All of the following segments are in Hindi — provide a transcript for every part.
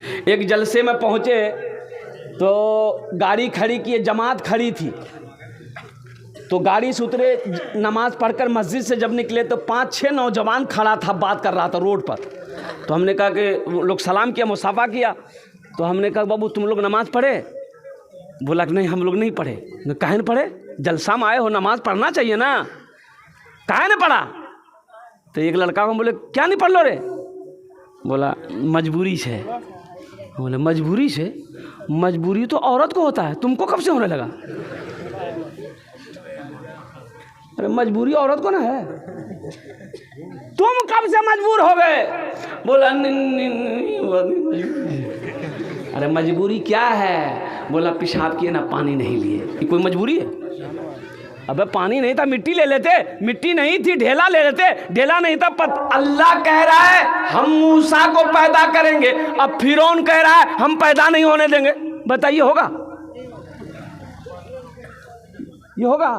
एक जलसे में पहुँचे तो गाड़ी खड़ी की, जमात खड़ी थी, तो गाड़ी से उतरे, नमाज़ पढ़कर मस्जिद से जब निकले तो 5-6 नौजवान खड़ा था, बात कर रहा था रोड पर। तो हमने कहा कि लोग सलाम किया, मुसाफा किया। तो हमने कहा बाबू तुम लोग नमाज़ पढ़े? बोला कि नहीं हम लोग नहीं पढ़े। काहे न पढ़े? जलसा में आए हो, नमाज़ पढ़ना चाहिए ना, काहे न पढ़ा? तो एक लड़का को बोले क्या नहीं पढ़ लो रे? बोला मजबूरी से। बोले मजबूरी से? मजबूरी तो औरत को होता है, तुमको कब से होने लगा? अरे मजबूरी औरत को ना है, तुम कब से मजबूर हो गए? बोला अरे मजबूरी क्या है? बोला पेशाब किए ना, पानी नहीं लिए। ये कोई मजबूरी है? अबे पानी नहीं था मिट्टी ले लेते, मिट्टी नहीं थी ढेला ले लेते, ढेला नहीं था अल्लाह कह रहा है हम मूसा को पैदा करेंगे, अब फिरौन कह रहा है हम पैदा नहीं होने देंगे। बताइए होगा? ये होगा?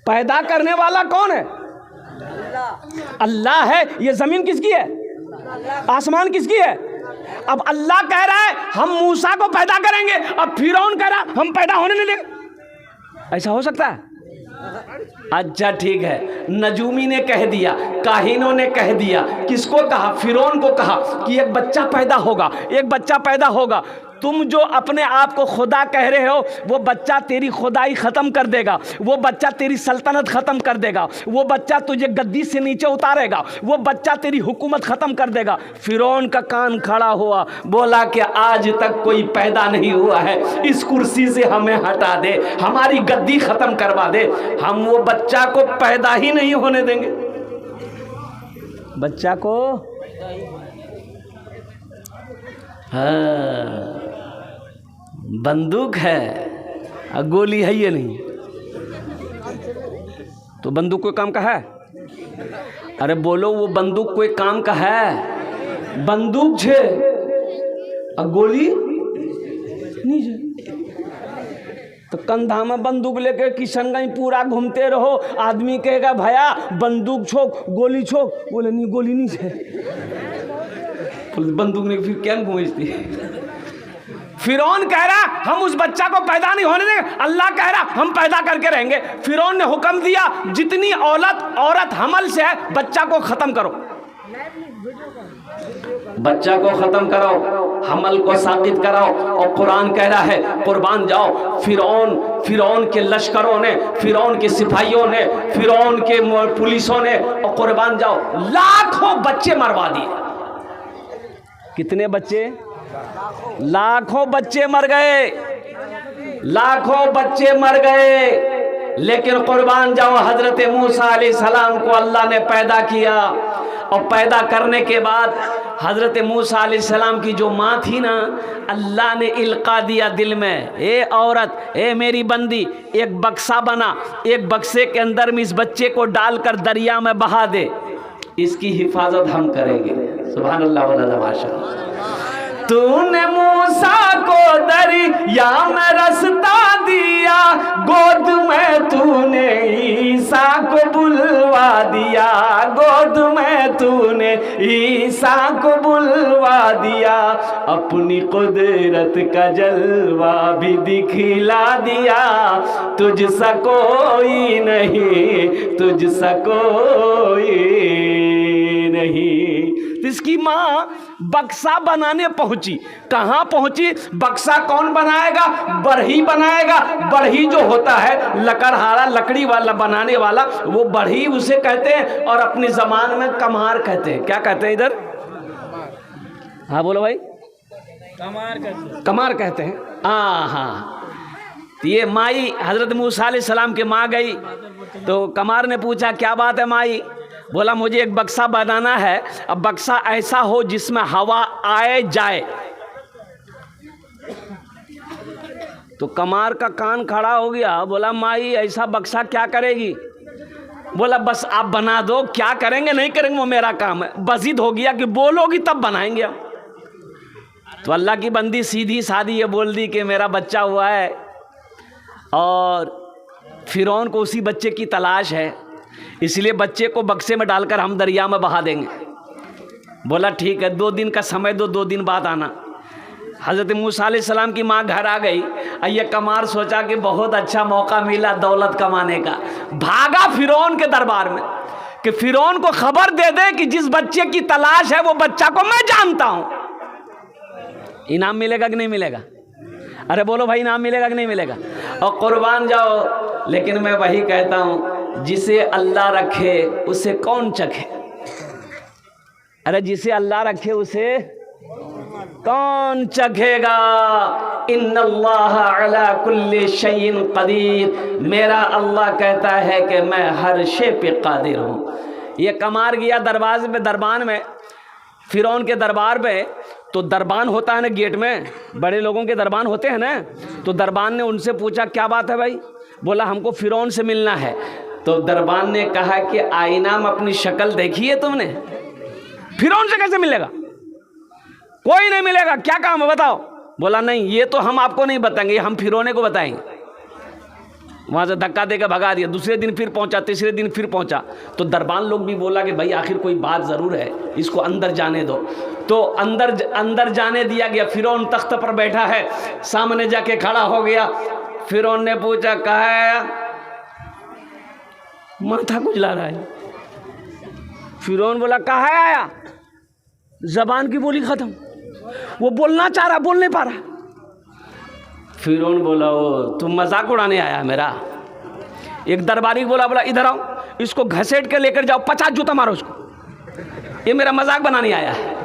पैदा करने वाला कौन है? अल्लाह है। ये जमीन किसकी है? आसमान किसकी है? अब अल्लाह कह रहा है हम मूसा को पैदा करेंगे, अब फिरौन कह रहा है हम पैदा होने नहीं देंगे। ऐसा हो सकता है? अच्छा ठीक है, नजूमी ने कह दिया, काहिनों ने कह दिया, किसको कहा? फिरौन को कहा कि एक बच्चा पैदा होगा, एक बच्चा पैदा होगा। तुम जो अपने आप को खुदा कह रहे हो, वो बच्चा तेरी खुदाई ख़त्म कर देगा, वो बच्चा तेरी सल्तनत ख़त्म कर देगा, वो बच्चा तुझे गद्दी से नीचे उतारेगा, वो बच्चा तेरी हुकूमत ख़त्म कर देगा। फिरौन का कान खड़ा हुआ, बोला कि आज तक कोई पैदा नहीं हुआ है, इस कुर्सी से हमें हटा दे, हमारी गद्दी ख़त्म करवा दे, हम वो बच्चा को पैदा ही नहीं होने देंगे। बच्चा को हाँ, बंदूक है और गोली है ये नहीं, तो बंदूक कोई काम का है? अरे बोलो वो बंदूक कोई काम का है? बंदूक छे और गोली नहीं छे, तो कंधा में बंदूक लेके किशनगंज पूरा घूमते रहो, आदमी कहेगा भैया बंदूक छोक, गोली छोक, बोले नहीं गोली नहीं छे, बंदूक ने फिर क्या घूमती? फिरौन कह रहा हम उस बच्चा को पैदा नहीं होने देंगे, अल्लाह कह रहा हम पैदा करके रहेंगे। फिरौन ने हुक्म दिया जितनी औरत हमल से है बच्चा को खत्म करो, बच्चा को खत्म कराओ, हमल को साकित कराओ। और कुरान कह रहा है कुर्बान जाओ। फिरौन के लश्करों ने, फिरौन के सिपाहियों ने, फिरौन के पुलिसों ने, और कुर्बान जाओ, लाखों बच्चे मरवा दिए। कितने बच्चे? लाखों बच्चे मर गए, लाखों बच्चे मर गए। लेकिन कुर्बान जाओ, हजरत मूसा अलैहिस्सलाम को अल्लाह ने पैदा किया, और पैदा करने के बाद हजरत मूसा अलैहिस्सलाम की जो माँ थी ना, अल्लाह ने इल्का दिया दिल में, ए औरत, ए मेरी बंदी, एक बक्सा बना, एक बक्से के अंदर में इस बच्चे को डालकर दरिया में बहा दे, इसकी हिफाजत हम करेंगे। सुभान अल्लाह वल्ला माशाअल्लाह। तूने मूसा को दरिया में रास्ता दिया, गोद में तूने ईसा को बुलवा दिया, गोद में तूने ईसा को बुलवा दिया, अपनी कुदरत का जलवा भी दिखला दिया, तुझसा कोई नहीं, तुझसा कोई नहीं। इसकी माँ बक्सा बनाने पहुंची। कहाँ पहुंची? बक्सा कौन बनाएगा? बढ़ई बनाएगा। बढ़ई जो होता है लकड़हारा, लकड़ी वाला बनाने वाला, वो बढ़ई उसे कहते हैं, और अपने जबान में कमार कहते हैं। क्या कहते हैं इधर? हाँ बोलो भाई। कमार कहते हैं। हाँ, ये माई हजरत मूसा अलैहिस्सलाम के माँ गई तो कमार ने पूछा क्या बात है माई? बोला मुझे एक बक्सा बनाना है, अब बक्सा ऐसा हो जिसमें हवा आए जाए। तो कमार का कान खड़ा हो गया, बोला माई ऐसा बक्सा क्या करेगी? बोला बस आप बना दो, क्या करेंगे नहीं करेंगे वो मेरा काम है। बजिद हो गया कि बोलोगी तब बनाएंगे हम। तो अल्लाह की बंदी सीधी सादी ये बोल दी कि मेरा बच्चा हुआ है और फिरौन को उसी बच्चे की तलाश है, इसलिए बच्चे को बक्से में डालकर हम दरिया में बहा देंगे। बोला ठीक है, 2 दिन का समय दो, 2 दिन बाद आना। हज़रत मूसा अलैहिस्सलाम की माँ घर आ गई। ये कमार सोचा कि बहुत अच्छा मौका मिला दौलत कमाने का, भागा फिरौन के दरबार में कि फिरौन को खबर दे दे कि जिस बच्चे की तलाश है वो बच्चा को मैं जानता हूं। इनाम मिलेगा कि नहीं मिलेगा? अरे बोलो भाई, इनाम मिलेगा कि नहीं मिलेगा? और कुर्बान जाओ। लेकिन मैं वही कहता हूं, जिसे अल्लाह रखे उसे कौन चखे? अरे जिसे अल्लाह रखे उसे कौन चखेगा? इन्नल्लाह अला कुल्ली शैइन कदीर। मेरा अल्लाह कहता है कि मैं हर शे पे कादिर हूँ। ये कमार गया दरबान में, फिरौन के दरबार पे। तो दरबान होता है ना गेट में, बड़े लोगों के दरबान होते हैं ना। तो दरबान ने उनसे पूछा क्या बात है भाई? बोला हमको फिरौन से मिलना है। तो दरबान ने कहा कि आईना में अपनी शक्ल देखी है तुमने? फिरौन से कैसे मिलेगा? कोई नहीं मिलेगा, क्या काम है बताओ? बोला नहीं, ये तो हम आपको नहीं बताएंगे, हम फिरौने को बताएंगे। वहां से धक्का देकर भगा दिया। दूसरे दिन फिर पहुंचा, तीसरे दिन फिर पहुंचा। तो दरबान लोग भी बोला कि भाई आखिर कोई बात जरूर है, इसको अंदर जाने दो। तो अंदर जाने दिया गया। फिरौन तख्त पर बैठा है, सामने जाके खड़ा हो गया। फिरौन ने पूछा कहा है? माथा खुजला रहा है। फिरौन बोला कहा है आया? जबान की बोली खत्म, वो बोलना चाह रहा, बोल नहीं पा रहा। फिरौन बोला ओ तुम मजाक उड़ाने आया मेरा? एक दरबारी बोला इधर आओ, इसको घसीट के लेकर जाओ, 50 जूता मारो उसको, ये मेरा मजाक बनाने आया है।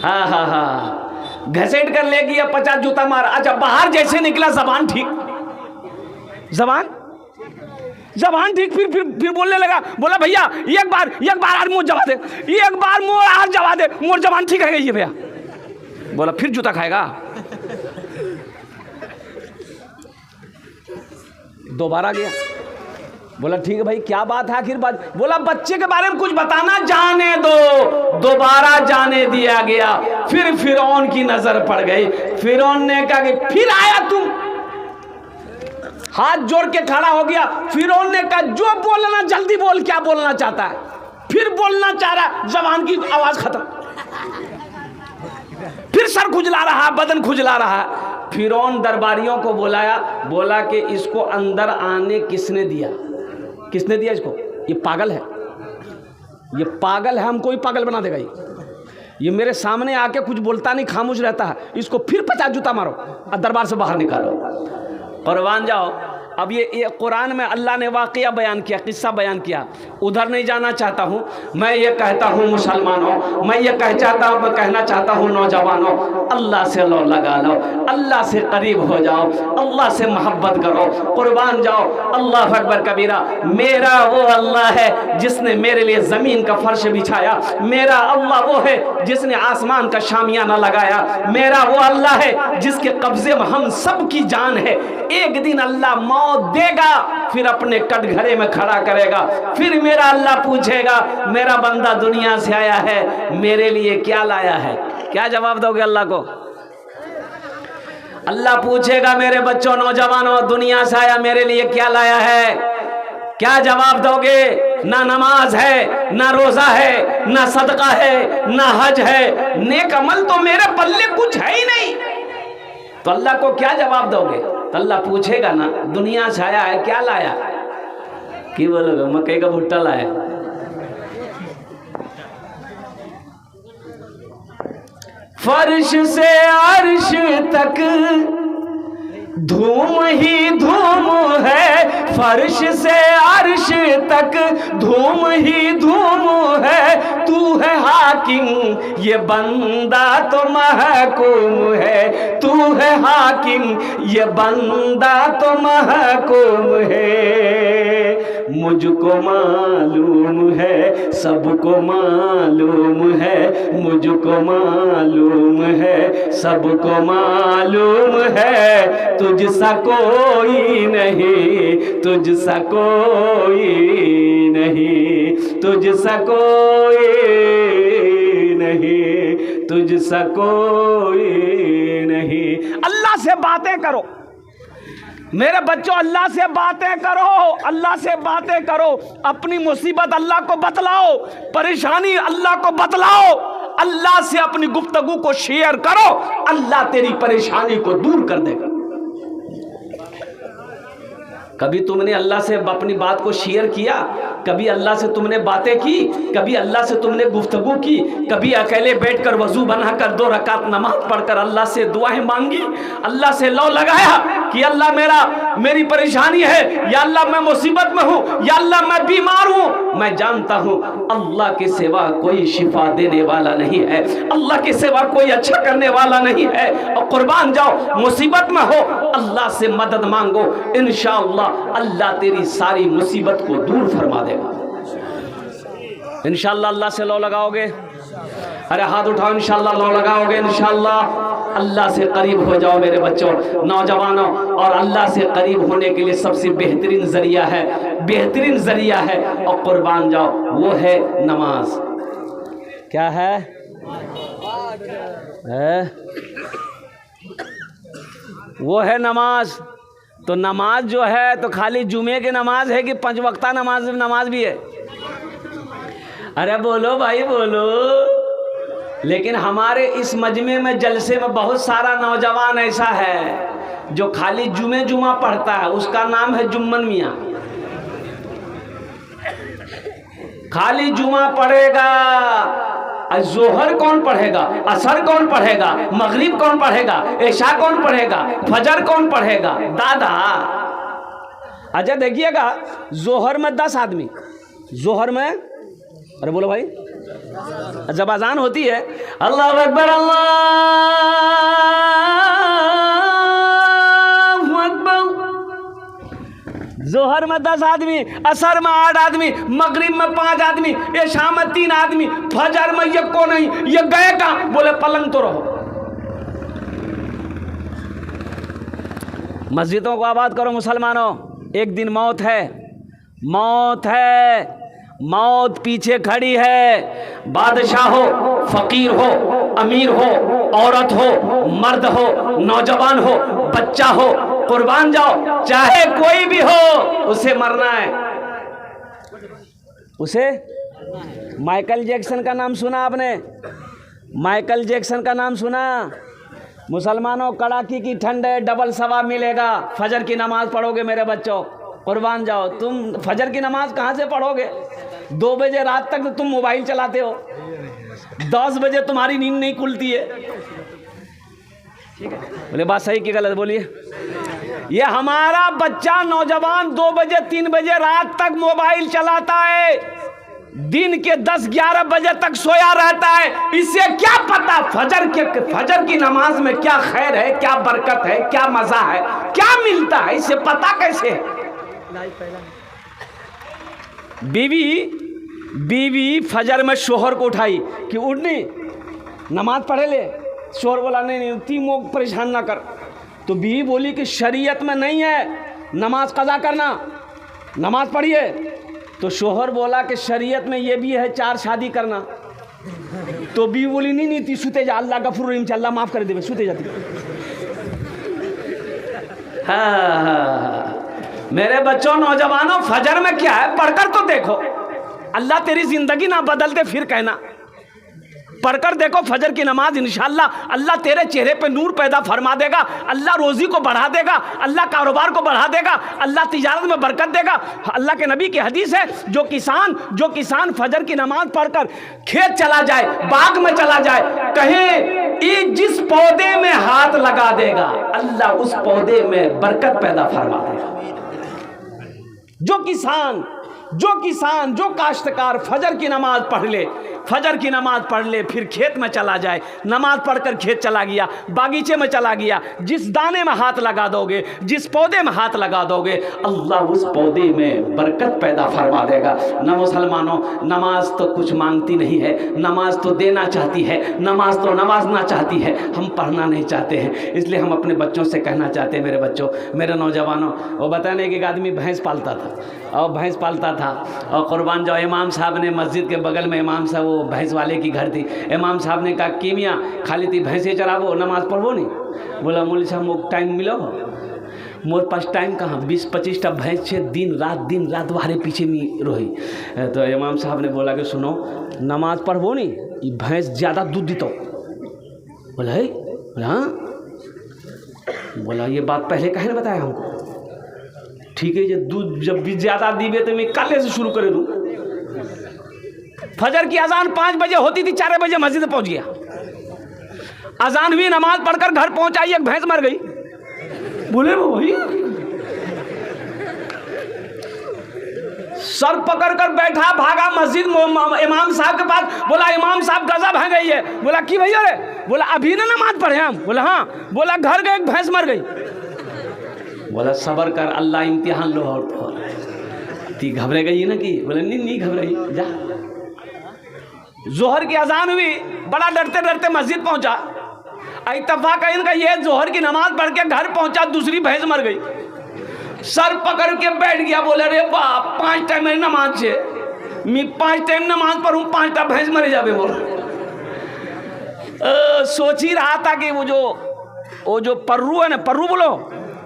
हाँ, घसीट कर ले गया, 50 जूता मार। अच्छा, बाहर जैसे निकला जबान ठीक, जबान ठीक। फिर बोलने लगा। बोला भैया एक बार आज मुंह जवा दे, एक बार मुंह आज जवा दे, मोर जबान ठीक है ये भैया। बोला फिर जूता खाएगा? दोबारा गया। बोला ठीक है भाई, क्या बात है आखिर बात? बोला बच्चे के बारे में कुछ बताना, जाने दो। दोबारा जाने दिया गया। फिर फिरौन की नजर पड़ गई। फिरौन ने कहा कि फिर आया तुम? हाथ जोड़ के खड़ा हो गया। फिरौन ने कहा जो बोलना जल्दी बोल, क्या बोलना चाहता है? फिर बोलना चाह रहा, जबान की आवाज खत्म। फिर सर खुजला रहा, बदन खुजला रहा। फिरौन दरबारियों को बुलाया, बोला कि इसको अंदर आने किसने दिया? किसने दिया इसको? ये पागल है, ये पागल है, हमको ही पागल बना देगा ये मेरे सामने आके कुछ बोलता नहीं, खामोश रहता है। इसको फिर 50 जूता मारो और दरबार से बाहर निकालो। कुर्बान जाओ। अब ये कुरान में अल्लाह ने वाक़या बयान किया, किस्सा बयान किया। उधर नहीं जाना चाहता हूँ। मैं ये कहता हूँ मुसलमानों, मैं ये कहना चाहता हूँ नौजवानों, अल्लाह से लो लगा लो, अल्लाह से करीब हो जाओ, अल्लाह से मोहब्बत करो। कुर्बान जाओ। अल्लाह अकबर कबीरा। मेरा वो अल्लाह है जिसने मेरे लिए ज़मीन का फर्श बिछाया। मेरा अल्लाह वो है जिसने आसमान का शामियाना लगाया। मेरा वो अल्लाह है जिसके कब्जे में हम सब की जान है। एक दिन अल्लाह मौत देगा, फिर अपने कटघरे में खड़ा करेगा। फिर मेरा अल्लाह पूछेगा मेरा बंदा दुनिया से आया है, मेरे लिए क्या लाया है? क्या जवाब दोगे अल्लाह को? अल्लाह पूछेगा मेरे बच्चों, नौजवानों, दुनिया से आया, मेरे लिए क्या लाया है? क्या जवाब दोगे? ना नमाज है, ना रोजा है, ना सदका है, ना हज है, नेक अमल तो मेरे पल्ले कुछ है ही नहीं। तो अल्लाह को क्या जवाब दोगे? तो अल्लाह पूछेगा ना दुनिया से आया है, क्या लाया? की बोलोगे? मकई का भुट्टा लाया। फर्श से अर्श तक धूम ही धूम है, फर्श से अर्श तक धूम ही धूम है। तू है हाकिम, ये बंदा तो महकूम है। तू है हाकिम, ये बंदा तो महकूम है। मुझको मालूम है, सबको मालूम है, मुझको मालूम है, सबको मालूम है। तुझसा कोई नहीं, तुझसा कोई नहीं, तुझसा कोई नहीं, तुझसा कोई नहीं। अल्लाह से बातें करो, मेरे बच्चों, अल्लाह से बातें करो, अल्लाह से बातें करो, अपनी मुसीबत अल्लाह को बतलाओ, परेशानी अल्लाह को बतलाओ, अल्लाह से अपनी गुफ्तगू को शेयर करो, अल्लाह तेरी परेशानी को दूर कर देगा। कभी तुमने अल्लाह से अपनी बात को शेयर किया? कभी अल्लाह से तुमने बातें की? कभी अल्लाह से तुमने गुफ्तगू की? कभी अकेले बैठकर वजू बनाकर 2 रकात नमाज पढ़कर अल्लाह से दुआएं मांगी? अल्लाह से लौ लगाया कि अल्लाह मेरी परेशानी है, या अल्लाह मैं मुसीबत में हूँ, या अल्लाह मैं बीमार हूँ। मैं जानता हूँ अल्लाह के सिवा कोई शिफा देने वाला नहीं है, अल्लाह के सिवा कोई अच्छा करने वाला नहीं है। और कुर्बान जाओ, मुसीबत में हो अल्लाह से मदद मांगो, इंशाअल्लाह अल्लाह तेरी सारी मुसीबत को दूर फरमा देगा। इंशाअल्लाह अल्लाह से लौ लगाओगे? अरे हाथ उठाओ, इंशाअल्लाह लौ लगाओगे? इंशाअल्लाह अल्लाह से करीब हो जाओ मेरे बच्चों, नौजवानों। और अल्लाह से करीब होने के लिए सबसे बेहतरीन जरिया है, बेहतरीन जरिया है, और कुर्बान जाओ, वो है नमाज। क्या है? वो है नमाज। तो नमाज जो है तो खाली जुमे की नमाज है कि 5 वक्ता नमाज भी है? अरे बोलो भाई बोलो। लेकिन हमारे इस मजमे में, जलसे में बहुत सारा नौजवान ऐसा है जो खाली जुमा पढ़ता है, उसका नाम है जुम्मन मियाँ। खाली जुमा पढ़ेगा, जोहर कौन पढ़ेगा, असर कौन पढ़ेगा, मगरिब कौन पढ़ेगा, ऐशा कौन पढ़ेगा, फजर कौन पढ़ेगा? दादा अच्छा देखिएगा, जोहर में 10 आदमी, जोहर में, अरे बोलो भाई, जब अजान होती है अल्लाह अकबर अल्लाह अकबर, जोहर में 10 आदमी, असर में 8 आदमी, मगरिब में 5 आदमी, ऐशा में 3 आदमी, फजर में ये को नहीं, ये गए कहाँ? बोले पलंग तो रहो। मस्जिदों को आबाद करो मुसलमानों, एक दिन मौत है, मौत है, मौत पीछे खड़ी है। बादशाह हो, फकीर हो, अमीर हो, औरत हो, मर्द हो, नौजवान हो, बच्चा हो, कुर्बान जाओ, चाहे कोई भी हो, उसे मरना है। उसे माइकल जैक्सन का नाम सुना आपने? माइकल जैक्सन का नाम सुना? मुसलमानों, कड़ाकी की ठंड है, डबल सवाब मिलेगा। फजर की नमाज पढ़ोगे मेरे बच्चों, कुर्बान जाओ। तुम फजर की नमाज कहाँ से पढ़ोगे? 2 बजे रात तक तो तुम मोबाइल चलाते हो, 10 बजे तुम्हारी नींद नहीं खुलती है। बोले बात सही कि गलत? बोलिए। ये हमारा बच्चा नौजवान 2 बजे 3 बजे रात तक मोबाइल चलाता है, दिन के 10-11 बजे तक सोया रहता है। इसे क्या पता फजर की नमाज में क्या खैर है, क्या बरकत है, क्या मजा है, क्या मिलता है, इसे पता कैसे है? बीवी फजर में शोहर को उठाई कि उठनी नमाज पढ़े ले। शोहर बोला नहीं तीमों परेशान ना कर। तो बीवी बोली कि शरीयत में नहीं है नमाज कज़ा करना, नमाज पढ़िए। तो शोहर बोला कि शरीयत में ये भी है 4 शादी करना। तो बीवी बोली नहीं ती सुते जा, अल्लाह गफूर रहीम, अल्लाह माफ़ कर दे, सुते जाती। हाँ मेरे बच्चों, नौजवानों, फजर में क्या है पढ़कर तो देखो। अल्लाह तेरी जिंदगी ना बदलते फिर कहना। पढ़कर देखो फजर की नमाज, इंशाअल्लाह अल्लाह तेरे चेहरे पे नूर पैदा फरमा देगा, अल्लाह रोजी को बढ़ा देगा, अल्लाह कारोबार को बढ़ा देगा, अल्लाह तिजारत में बरकत देगा। अल्लाह के नबी की हदीस है, जो किसान फजर की नमाज पढ़कर खेत चला जाए, बाग में चला जाए, कहे जिस पौधे में हाथ लगा देगा अल्लाह उस पौधे में बरकत पैदा फरमा देगा। जो काश्तकार फजर की नमाज पढ़ ले, फिर खेत में चला जाए, नमाज पढ़कर खेत चला गया, बागीचे में चला गया, जिस दाने में हाथ लगा दोगे, जिस पौधे में हाथ लगा दोगे, अल्लाह उस पौधे में बरकत पैदा फरमा देगा। न मुसलमानों, नमाज तो कुछ मांगती नहीं है, नमाज तो देना चाहती है, नमाज तो नवाजना चाहती है, हम पढ़ना नहीं चाहते हैं। इसलिए हम अपने बच्चों से कहना चाहते हैं, मेरे बच्चों, मेरे नौजवानों, वो बताने कि एक आदमी भैंस पालता था और कुर्बान जाओ, इमाम साहब ने, मस्जिद के बगल में इमाम साहब, वो भैंस वाले की घर थी, इमाम साहब ने कहा कि मियाँ खाली थी भैंसे चरावो, नमाज पढ़वो नहीं। बोला मौलवी साहब मुझे टाइम मिलो, मोर पास टाइम कहाँ, 20-25 टा भैंस छे, दिन रात बाहरे पीछे में रोही। तो इमाम साहब ने बोला कि सुनो, नमाज पढ़बो नहीं, ये भैंस ज़्यादा दूध दीतो। बोला है, बोला हाँ, बोला ये बात पहले कहे ना बताया हमको। ठीक है, ये दूध जब भी ज़्यादा दीबे तो मैं काले से शुरू करे दूँ। फजर की अजान 5 बजे होती थी, 4 बजे मस्जिद पहुँच गया। अजान हुई, नमाज पढ़कर घर पहुँचा, एक भैंस मर गई। बोले वो वही सर पकड़ कर बैठा, भागा मस्जिद इमाम साहब के पास। बोला इमाम साहब गजब है गई है। बोला की भैया रे? बोला अभी ना नमाज पढ़े हम। बोला हाँ। बोला घर गए, एक भैंस मर गई। बोला सबर कर, अल्लाह इम्तिहान लो। और तो ती घबरे गई ना कि? बोले नहीं घबराई, जा। जोहर की अजान हुई, बड़ा डरते डरते मस्जिद पहुंचा। इत्तफाक इनका ये जोहर की नमाज पढ़ के घर पहुंचा, दूसरी भैंस मर गई। सर पकड़ के बैठ गया। बोले रे बाप, 5 टाइम मेरी नमाज है, मैं 5 टाइम नमाज पढ़ूं, 5 टाइम भैंस मरे जावे। बोला सोच ही रहा था कि वो जो पर्रू है ना, पर्रू बोलो,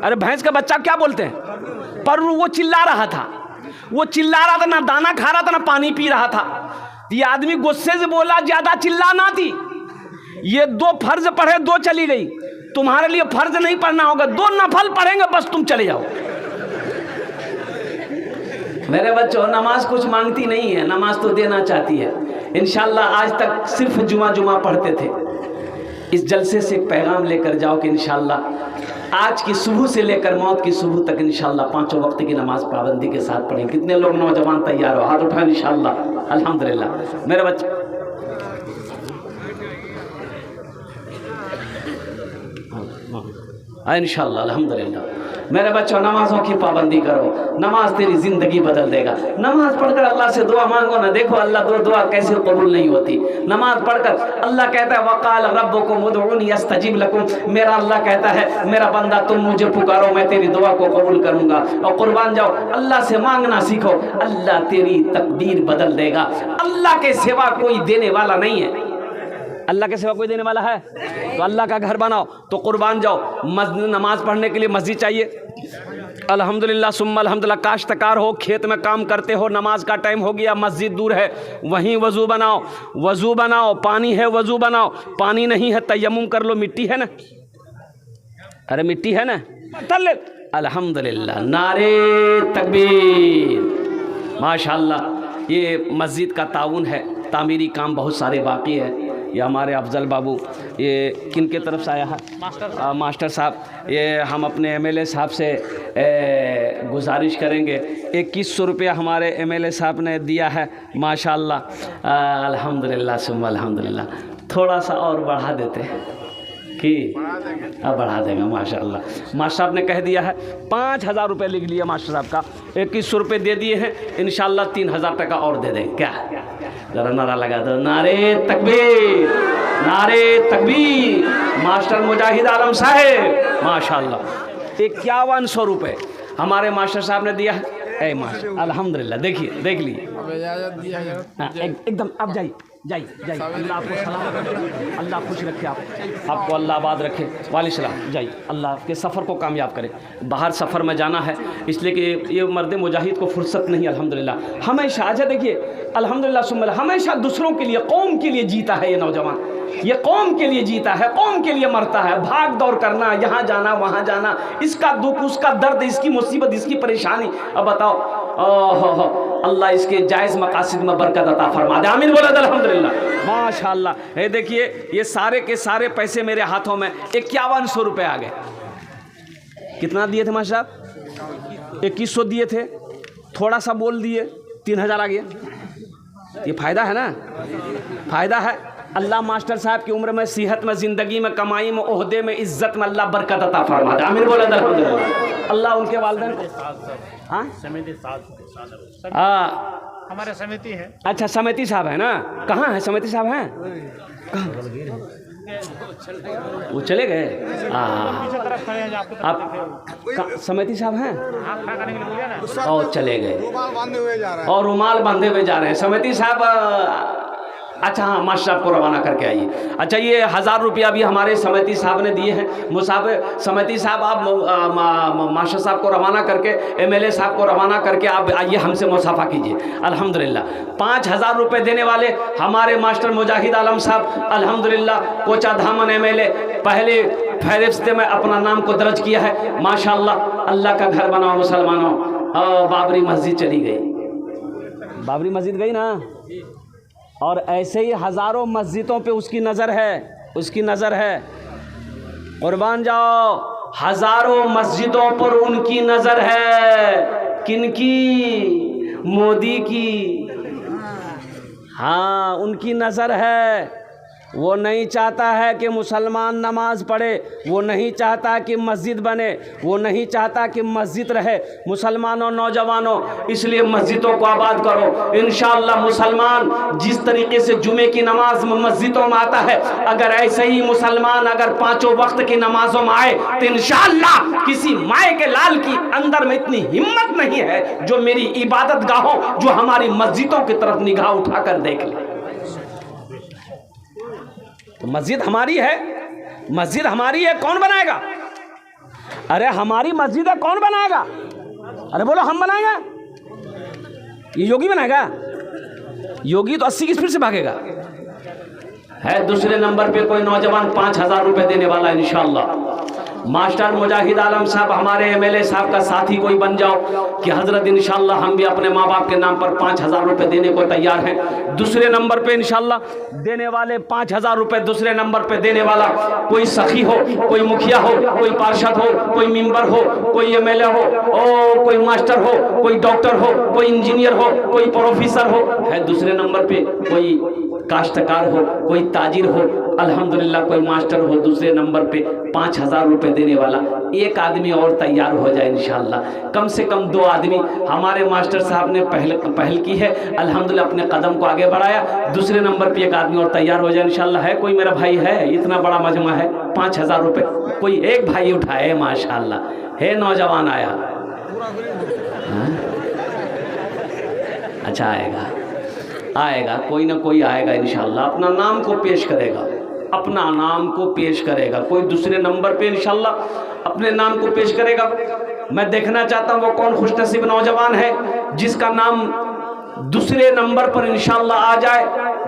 अरे भैंस का बच्चा क्या बोलते हैं, पर्रू, वो चिल्ला रहा था। ना दाना खा रहा था, ना पानी पी रहा था। ये आदमी गुस्से से बोला, ज्यादा चिल्लाना थी, ये 2 फर्ज पढ़े, 2 चली गई। तुम्हारे लिए फर्ज नहीं पढ़ना होगा, 2 नफल पढ़ेंगे, बस तुम चले जाओ। मेरे बच्चों, नमाज कुछ मांगती नहीं है, नमाज तो देना चाहती है। इंशाल्लाह आज तक सिर्फ जुमा पढ़ते थे। इस जलसे से एक पैगाम लेकर जाओ कि इंशाल्लाह आज की सुबह से लेकर मौत की सुबह तक इंशाल्लाह 5 वक्त की नमाज पाबंदी के साथ पढ़ें। कितने लोग नौजवान तैयार हो? हाथ उठाएं इंशाल्लाह। अल्हम्दुलिल्लाह मेरे बच्चे, इंशाल्लाह अल्हम्दुलिल्लाह मेरे बच्चों, नमाजों की पाबंदी करो। नमाज तेरी ज़िंदगी बदल देगा। नमाज पढ़कर अल्लाह से दुआ मांगो ना, देखो अल्लाह दुआ कैसे कबूल नहीं होती। नमाज पढ़कर अल्लाह कहता है वक़ाल रब्बुकुम उदऊनी अस्तजिब लकुम, मेरा अल्लाह कहता है मेरा बंदा तुम मुझे पुकारो, मैं तेरी दुआ को कबूल करूँगा। और कुर्बान जाओ, अल्लाह से मांगना सीखो, अल्लाह तेरी तकदीर बदल देगा। अल्लाह के सिवा कोई देने वाला नहीं है। अल्लाह के सिवा कोई देने वाला है? तो अल्लाह का घर बनाओ, तो कुर्बान जाओ। नमाज पढ़ने के लिए मस्जिद चाहिए। अल्हम्दुलिल्लाह सुम्मा अल्हम्दुलिल्लाह। काश्तकार हो, खेत में काम करते हो, नमाज का टाइम हो गया, मस्जिद दूर है, वहीं वज़ू बनाओ। पानी है, वज़ू बनाओ। पानी नहीं है, तयम्मुम कर लो। मिट्टी है ना? अरे मिट्टी है ना? अल्हम्दुलिल्लाह, नारे तकबीर, माशाअल्लाह। ये मस्जिद का ताउन है, तामीरी काम बहुत सारे बाकी है। ये हमारे अफजल बाबू, ये किन के तरफ से आया है? मास्टर साहब। ये हम अपने MLA साहब से गुजारिश करेंगे, 2100 रुपया हमारे MLA साहब ने दिया है, माशाअल्लाह। अल्हम्दुलिल्लाह सुम्मा अल्हम्दुलिल्लाह। थोड़ा सा और बढ़ा देते कि अब बढ़ा देंगे, माशाअल्लाह। मास्टर साहब ने कह दिया है 5000 रुपये लिख लिया मास्टर साहब का, 2100 रुपये दे दिए हैं, इंशाअल्लाह 3000 टका और दे दें। क्या जरा नारा लगा दो, नारे तकबीर, नारे तकबीर। मास्टर मुजाहिद आलम साहेब, माशाअल्लाह। 5100 रुपये हमारे मास्टर साहब ने दिया है। ए मास्टर अल्हम्दुलिल्लाह, देखिए देख लीजिए, एकदम। आप जाइए। अल्लाह आपको सलामत रखे, अल्लाह खुश रखे, आपको अल्लाह आबाद रखे। वाले सलाम। जाइए, अल्लाह के सफ़र को कामयाब करे। बाहर सफ़र में जाना है, इसलिए कि ये मर्द मुजाहिद को फुर्सत नहीं। अल्हम्दुलिल्लाह हमेशा, अच्छा देखिए, अल्हम्दुलिल्लाह सुम्मा हमेशा दूसरों के लिए, कौम के लिए जीता है ये नौजवान। ये कौम के लिए जीता है, कौम के लिए मरता है। भाग दौड़ करना, यहाँ जाना वहाँ जाना, इसका दुख, उसका दर्द, इसकी मुसीबत, इसकी परेशानी। अब बताओ, अल्लाह इसके जायज़ मकासिद में बरकत अता फरमा दे। आमीन बोला अल्हम्दुलिल्लाह, माशाअल्लाह। ये देखिए, ये सारे के सारे पैसे मेरे हाथों में 5100 रुपये आ गए। कितना दिए थे मास्टर साहब? 2100 दिए थे, थोड़ा सा बोल दिए, 3000 आ गया। ये फ़ायदा है ना? फ़ायदा है। अल्लाह मास्टर साहब की उम्र में, सेहत में, ज़िंदगी में, कमाई में, ओहदे में, इज़्ज़त में अल्लाह बरकत अता फरमा दे। आमीन बोला अल्हम्दुलिल्लाह। अल्लाह उनके वालिदैन को, हाँ समिति हमारे समिति है। अच्छा, समिति साहब है ना? कहाँ है समिति साहब? हैं कहाँ? वो चले गए। आप समिति साहब हैं? और चले गए, और रुमाल बांधे हुए जा रहे हैं। समिति साहब अच्छा हाँ, मास्टर साहब को रवाना करके आइए। अच्छा, ये 1000 रुपया भी हमारे समिति साहब ने दिए हैं। समिति साहब, आप मास्टर साहब को रवाना करके, MLA साहब को रवाना करके आप आइए, हमसे मुसाफा कीजिए। अल्हम्दुलिल्लाह 5000 रुपये देने वाले हमारे मास्टर मुजाहिद आलम साहब, अल्हम्दुलिल्लाह कोचा धामन MLA, पहले फहरिस्त में अपना नाम को दर्ज किया है। माशाअल्लाह, अल्लाह का घर बनाओ मुसलमानों। बाबरी मस्जिद चली गई, बाबरी मस्जिद गई ना, और ऐसे ही हज़ारों मस्जिदों पे उसकी नज़र है, उसकी नज़र है। कुर्बान जाओ, हज़ारों मस्जिदों पर उनकी नज़र है। किनकी? मोदी की। हाँ, उनकी नज़र है। वो नहीं चाहता है कि मुसलमान नमाज पढ़े, वो नहीं चाहता कि मस्जिद बने, वो नहीं चाहता कि मस्जिद रहे। मुसलमानों, नौजवानों, इसलिए मस्जिदों को आबाद करो। इंशाअल्लाह मुसलमान जिस तरीके से जुमे की नमाज मस्जिदों में आता है, अगर ऐसे ही मुसलमान अगर 5 वक्त की नमाजों में आए तो इंशाअल्लाह किसी माए के लाल की अंदर में इतनी हिम्मत नहीं है जो मेरी इबादत गाहों, जो हमारी मस्जिदों की तरफ निगाह उठाकर देख ले। तो मस्जिद हमारी है, मस्जिद हमारी है, कौन बनाएगा? अरे हमारी मस्जिद है, कौन बनाएगा? अरे बोलो, हम बनाएगा? ये योगी बनाएगा? योगी तो 80 की स्पीड से भागेगा। है दूसरे नंबर पे कोई नौजवान 5000 रुपये देने वाला है इंशाअल्लाह। मास्टर मुजाहिद आलम साहब, हमारे MLA साहब का साथी कोई बन जाओ कि हजरत इंशाअल्लाह हम भी अपने माँ बाप के नाम पर 5000 रुपये देने को तैयार हैं। दूसरे नंबर पे इंशाअल्लाह देने वाले 5000 रुपये, दूसरे नंबर पे देने वाला कोई सखी हो, कोई मुखिया हो, कोई पार्षद हो, कोई मेंबर हो, कोई MLA हो, और कोई मास्टर हो, कोई डॉक्टर हो, कोई इंजीनियर हो, कोई प्रोफेसर हो। है दूसरे नंबर पे कोई काश्तकार हो, कोई ताजिर हो, अल्हम्दुलिल्लाह कोई मास्टर हो। दूसरे नंबर पे 5000 रुपये देने वाला एक आदमी और तैयार हो जाए इंशाअल्लाह। कम से कम 2 आदमी हमारे मास्टर साहब ने पहल की है, अल्हम्दुलिल्लाह अपने कदम को आगे बढ़ाया। दूसरे नंबर पे एक आदमी और तैयार हो जाए इंशाअल्लाह। है कोई मेरा भाई? है, इतना बड़ा मजमा है, 5000 रुपये कोई एक भाई उठाए माशाअल्लाह। है नौजवान आया? अच्छा, आएगा, कोई ना कोई आएगा इंशाअल्लाह, अपना नाम को पेश करेगा, अपना नाम को पेश करेगा। कोई दूसरे नंबर पे इंशाअल्लाह अपने नाम को पेश करेगा। मैं देखना चाहता हूँ वो कौन खुशनसीब नौजवान है जिसका नाम दूसरे नंबर पर इंशाअल्लाह आ जाए,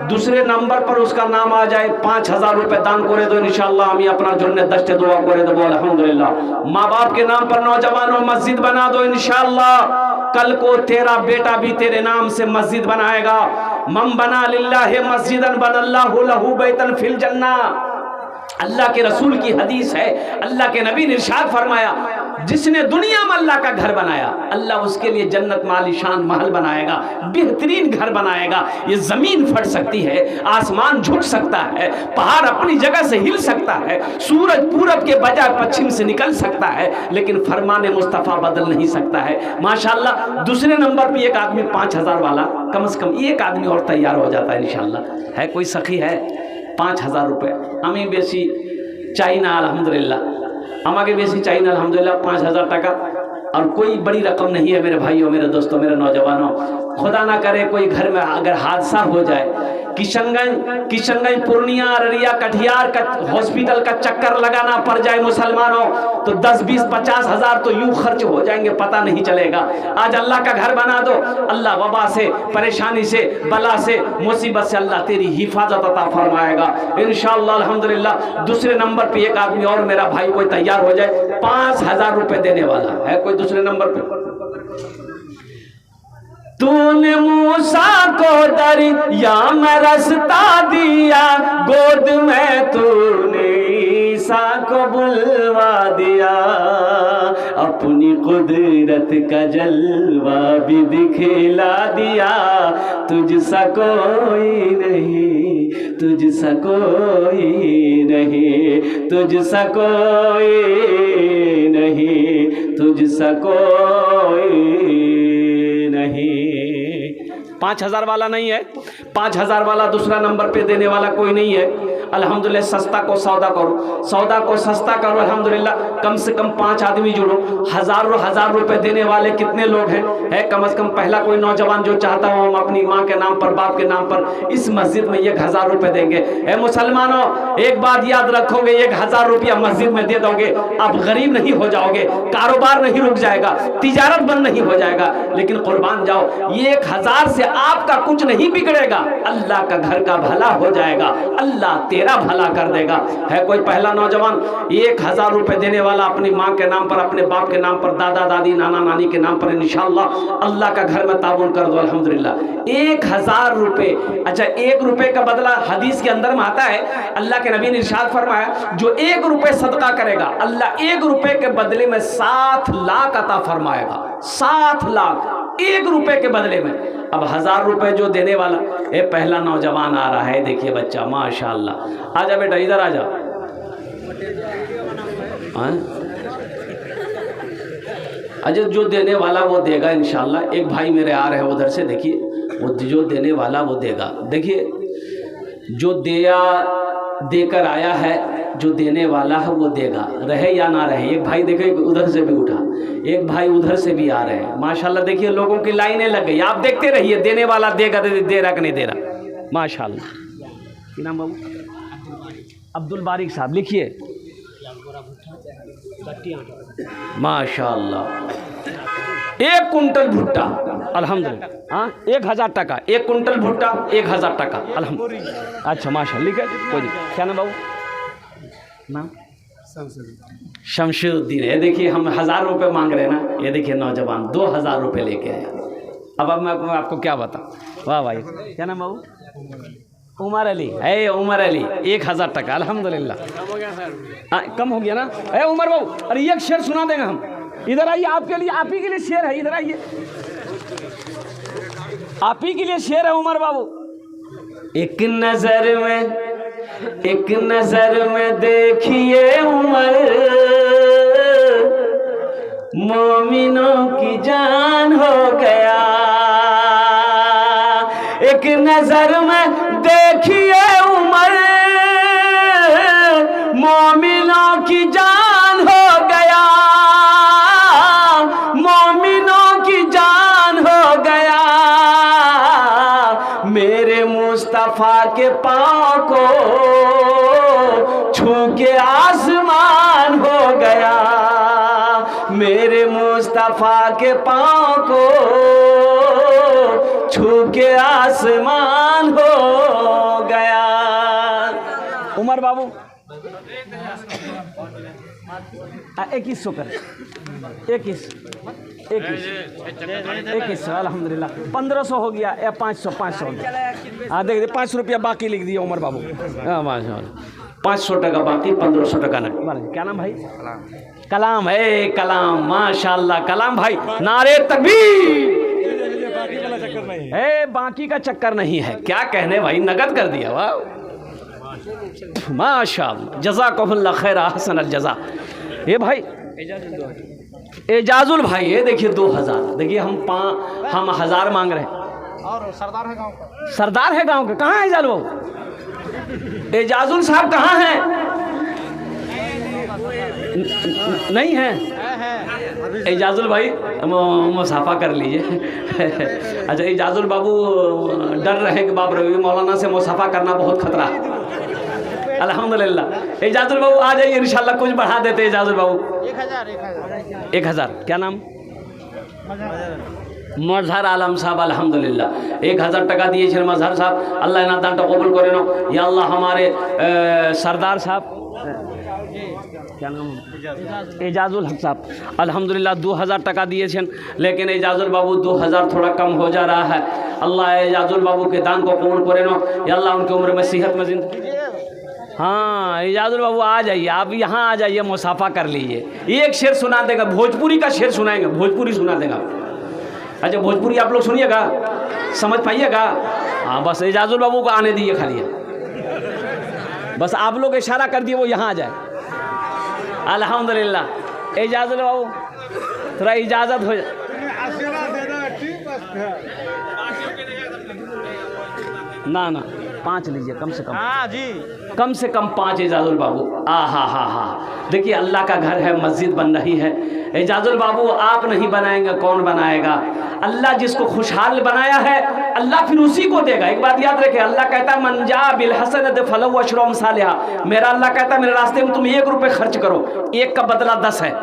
दूसरे नंबर पर उसका नाम आ जाए। 5000 रुपये दान करे दो इंशाअल्लाह, हम अपना जुन्ने दस्ते दुआ करे दो अल्हम्दुलिल्लाह। माँ बाप के नाम पर नौजवानों मस्जिद बना दो इंशाअल्लाह। कल को तेरा बेटा भी तेरे नाम से मस्जिद बनाएगा। मन बना लिल्लाहि मस्जिदन बनल्लाहु लहू बैतन फिल जन्ना। अल्लाह के रसूल की हदीस है, अल्लाह के नबी ने इरशाद फरमाया, जिसने दुनिया में अल्लाह का घर बनाया, अल्लाह उसके लिए जन्नत में आलीशान महल बनाएगा, बेहतरीन घर बनाएगा। ये जमीन फट सकती है, आसमान झुक सकता है, पहाड़ अपनी जगह से हिल सकता है, सूरज पूरब के बजाय पश्चिम से निकल सकता है, लेकिन फरमाने मुस्तफ़ा बदल नहीं सकता है। माशाअल्लाह दूसरे नंबर पे एक आदमी 5000 वाला, कम से कम एक आदमी और तैयार हो जाता है इंशाअल्लाह। है कोई सखी? है 5000 रुपये हमें बेसी चाहिए ना अल्हम्दुलिल्लाह, हमारे बेसी चाहिए ना अल्हम्दुलिल्लाह 5000 टका। और कोई बड़ी रकम नहीं है मेरे भाइयों, मेरे दोस्तों, मेरे नौजवानों। खुदा ना करे कोई घर में अगर हादसा हो जाए, किशनगंज पूर्णिया, अररिया, कटिहार का हॉस्पिटल का चक्कर लगाना पड़ जाए मुसलमानों, तो 10, 20, 50 हजार तो यूं खर्च हो जाएंगे, पता नहीं चलेगा। आज अल्लाह का घर बना दो, अल्लाह वबा से, परेशानी से, बला से, मुसीबत से अल्लाह तेरी हिफाजत अता फरमाएगा इंशाअल्लाह अल्हम्दुलिल्लाह। दूसरे नंबर पे एक आदमी और मेरा भाई कोई तैयार हो जाए, 5000 रुपये देने वाला है कोई दूसरे नंबर पे? तूने मूसा को दरिया में रास्ता दिया, गोद में तूने ईसा को बुलवा दिया, अपनी कुदरत का जलवा भी दिखला दिया। तुझसा कोई नहीं, तुझसा कोई नहीं, तुझसा कोई नहीं, तुझसा कोई नहीं। 5000 वाला नहीं है, 5000 वाला दूसरा नंबर पे देने वाला कोई नहीं है। अल्हम्दुलिल्लाह सस्ता को सौदा करो, सौदा को सस्ता करो। अल्हम्दुलिल्लाह कम से कम 5 आदमी जुड़ो। हजार रुपए देने वाले कितने लोग हैं? है कम से कम पहला कोई नौजवान जो चाहता हो हम अपनी माँ के नाम पर, बाप के नाम पर इस मस्जिद में 1000 रुपए देंगे। है मुसलमानों, एक बात याद रखोगे, 1000 रुपया मस्जिद में दे दोगे, आप गरीब नहीं हो जाओगे, कारोबार नहीं रुक जाएगा, तिजारत बंद नहीं हो जाएगा। लेकिन कुर्बान जाओ, ये 1000 से आपका कुछ नहीं बिगड़ेगा, अल्लाह का घर का भला हो जाएगा, अल्लाह तेरा भला कर देगा। है कोई पहला नौजवान 1000 रुपए देने वाला अपनी माँ के नाम पर, अपने बाप के नाम पर, दादा दादी नाना नानी के नाम पर, इंशाअल्लाह अल्लाह का घर में ताबून कर दो। अल्हम्दुलिल्लाह 1000 रुपए। अच्छा, 1 रुपए का बदला हदीस के अंदर में आता है, अल्लाह के नबी ने इरशाद फरमाया, जो 1 रुपए सदका करेगा अल्लाह 1 रुपए के बदले में 7 लाख अता फरमाएगा। 7 लाख 1 रुपए के बदले में। अब 1000 रुपए जो देने वाला, ये पहला नौजवान आ रहा है, देखिए बच्चा माशाअल्लाह। आजा बेटा, इधर आ जा। अजय जो देने वाला वो देगा इंशाअल्लाह। एक भाई मेरे आ रहे हैं उधर से, देखिए वो जो देने वाला वो देगा। देखिए जो देकर आया है, जो देने वाला है वो देगा, रहे या ना रहे। एक भाई देखे उधर से भी उठा, एक भाई उधर से भी आ रहे हैं माशाल्लाह। देखिए लोगों की लाइनें लग गई, आप देखते रहिए, देने वाला देगा, दे रहा कि नहीं दे रहा माशाल्लाह। क्या नाम बाबू? अब्दुल बारिक साहब, लिखिए माशाल्लाह। 1 कुंटल भुट्टा अल्हम्दुलिल्लाह। हाँ 1000 टका 1 कुंटल भुट्टा, 1000 टका अल्हम्दुलिल्लाह। अच्छा माशाल्लाह, लिखे कोई नहीं। क्या नाम बाबू? नाम शमशुद्दीन। ये देखिए हम 1000 रुपये मांग रहे हैं ना, ये देखिए नौजवान 2000 रुपये लेके आए। अब मैं आपको क्या बताऊँ। वाह भाई, क्या नाम बाबू? उमर अली। है उमर अली, 1000 टका अल्हम्दुलिल्लाह। कम हो गया ना? है उमर बाबू, अरे एक शेर सुना देंगे हम। इधर आइए, आपके लिए, आप ही के लिए शेर है, इधर आइए, आप ही के लिए शेर है उमर बाबू। एक नजर में देखिए उमर, मोमिनों की जान हो गया। एक नजर में देखिए उमर, मोमिनों की जान हो गया, मोमिनों की जान हो गया। मेरे मुस्तफा के पाँव को छू के आसमान हो गया, मेरे मुस्तफा के पाँव को छू के आसमान हो गया। उमर बाबू 2100 कर, 21 अल्हम्दुलिल्लाह। 1500 हो गया या 500 हो गया। हाँ देख 5 रुपया बाकी लिख दिया उमर बाबू। हाँ माशाल्लाह, 500 टका बाकी, 1500 टका नकद। क्या नाम भाई? कलाम। है कलाम माशाल्लाह, कलाम भाई, नारे तकबीर। है बाकी का चक्कर नहीं है, क्या कहने भाई, नगद कर दिया। वाह माशाअल्लाह, जज़ाकहुल्लाह खैर, अहसन अल जज़ा। ये भाई एजाजुल भाई, ये देखिए 2000। देखिए हम 1000 मांग रहे हैं। और सरदार है गांव का, सरदार है गांव का। कहाँ है एजाजुल बाबू? एजाजुल साहब कहाँ हैं? नहीं है एजाजुल भाई, मुसाफा कर लीजिए। अच्छा एजाजुल बाबू डर रहे कि बाप रे मौलाना से मुसाफा करना बहुत खतरा है। अल्हम्दुलिल्लाह एजाजुल बाबू आ जाइए, इंशाल्लाह कुछ बढ़ा देते एजाजुल बाबू। 1000 क्या नाम? मजहर आलम साहब अल्हम्दुलिल्लाह 1000 टका दिए मजहर साहब, अल्लाह इना दानটা কবুল করে নাও या अल्लाह। हमारे सरदार साहब क्या नाम? एजाजुल हक साहब अल्हम्दुलिल्लाह 2000 टका दिए, लेकिन एजाजुल बाबू 2000 थोड़ा कम हो जा रहा है। अल्लाह एजाजुल बाबू के दान को कबूल करे नो या अल्लाह, उनकी उम्र में सेहत में जिंदगी। हाँ एजाजुल बाबू आ जाइए, आप यहाँ आ जाइए, मुसाफा कर लीजिए। एक शेर सुना देगा, भोजपुरी का शेर सुनाएंगे, भोजपुरी सुना देगा। अच्छा भोजपुरी आप लोग सुनिएगा, समझ पाइएगा। हाँ बस एजाजुल बाबू को आने दीजिए खाली, बस आप लोग इशारा कर दिए वो यहाँ आ जाए। अल्हम्दुलिल्लाह एजाजुल बाबू थोड़ा इजाज़त हो जाए। ना 5 लीजिए कम से कम। हाँ जी, कम से कम 5 एजाजुल बाबू। हा। देखिए अल्लाह का घर है, मस्जिद बन रही है। एजाजुल बाबू आप नहीं बनाएंगे कौन बनाएगा? अल्लाह जिसको खुशहाल बनाया है अल्लाह फिर उसी को देगा। एक बात याद रखें, अल्लाह कहता है मन जा बिल हसनत फलहु अशरु अमसालिहा। मेरा अल्लाह कहता है मेरे रास्ते में तुम 1 रुपये खर्च करो, 1 का बदला 10 है।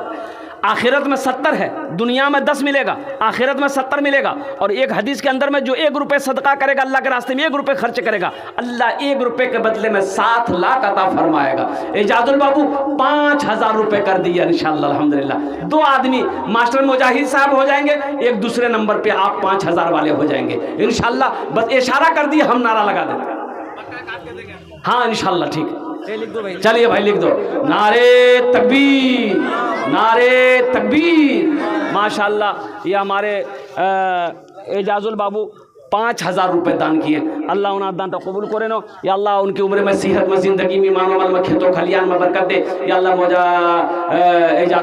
आखिरत में 70 है, दुनिया में 10 मिलेगा, आखिरत में 70 मिलेगा। और एक हदीस के अंदर में जो 1 रुपये सदका करेगा अल्लाह के रास्ते में, 1 रुपये खर्च करेगा, अल्लाह 1 रुपये के बदले में 7 लाख अता फरमाएगा। एजाजुल बाबू 5000 रुपये कर दिया इंशाअल्लाह अल्हम्दुलिल्लाह। 2 आदमी मास्टर मुजाहिद साहब हो जाएंगे, एक दूसरे नंबर पे आप 5000 वाले हो जाएंगे इंशाअल्लाह। बस इशारा कर दिया, हम नारा लगा देते। हाँ इंशाअल्लाह ठीक है, लिख दो भाई। चलिए भाई लिख दो, नारे तकबीर, नारे तकबीर। माशाअल्लाह ये हमारे एजाजुल बाबू 5000 रुपये दान किए। अल्लाह उन्हें दान तो कबूल करे नो या अल्लाह, उनकी उम्र में सेहत में, जिंदगी में, मानो माल में, खेतों खलियान में बरकत दे या अल्लाह। मौजा